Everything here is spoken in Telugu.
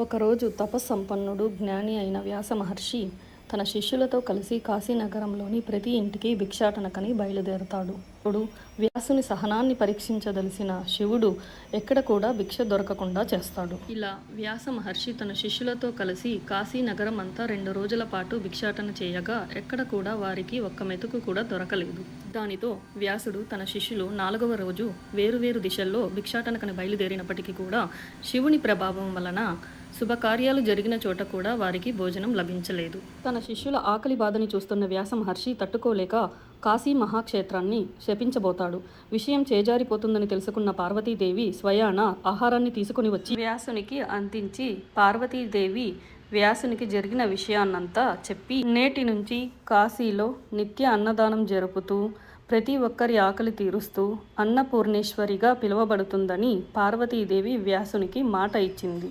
ఒకరోజు తపస్సంపన్నుడు జ్ఞాని అయిన వ్యాస మహర్షి తన శిష్యులతో కలిసి కాశీనగరంలోని ప్రతి ఇంటికి భిక్షాటనకని బయలుదేరతాడు. అప్పుడు వ్యాసుని సహనాన్ని పరీక్షించదలిసిన శివుడు ఎక్కడ కూడా భిక్ష దొరకకుండా చేస్తాడు. ఇలా వ్యాస మహర్షి తన శిష్యులతో కలిసి కాశీనగరం అంతా 2 రోజుల పాటు భిక్షాటన చేయగా ఎక్కడ కూడా వారికి ఒక్క మెతుకు కూడా దొరకలేదు. దానితో వ్యాసుడు తన శిష్యులు 4వ రోజు వేరువేరు దిశల్లో భిక్షాటనకని బయలుదేరినప్పటికీ కూడా శివుని ప్రభావం వలన శుభకార్యాలు జరిగిన చోట కూడా వారికి భోజనం లభించలేదు. తన శిష్యుల ఆకలి బాధని చూస్తున్న వ్యాస మహర్షి తట్టుకోలేక కాశీ మహాక్షేత్రాన్ని శపించబోతాడు. విషయం చేజారిపోతుందని తెలుసుకున్న పార్వతీదేవి స్వయాన ఆహారాన్ని తీసుకుని వచ్చి వ్యాసునికి అందించి పార్వతీదేవి వ్యాసునికి జరిగిన విషయాన్నంతా చెప్పి నేటి నుంచి కాశీలో నిత్య అన్నదానం జరుపుతూ ప్రతి ఒక్కరి ఆకలి తీరుస్తూ అన్నపూర్ణేశ్వరిగా పిలువబడుతుందని పార్వతీదేవి వ్యాసునికి మాట ఇచ్చింది.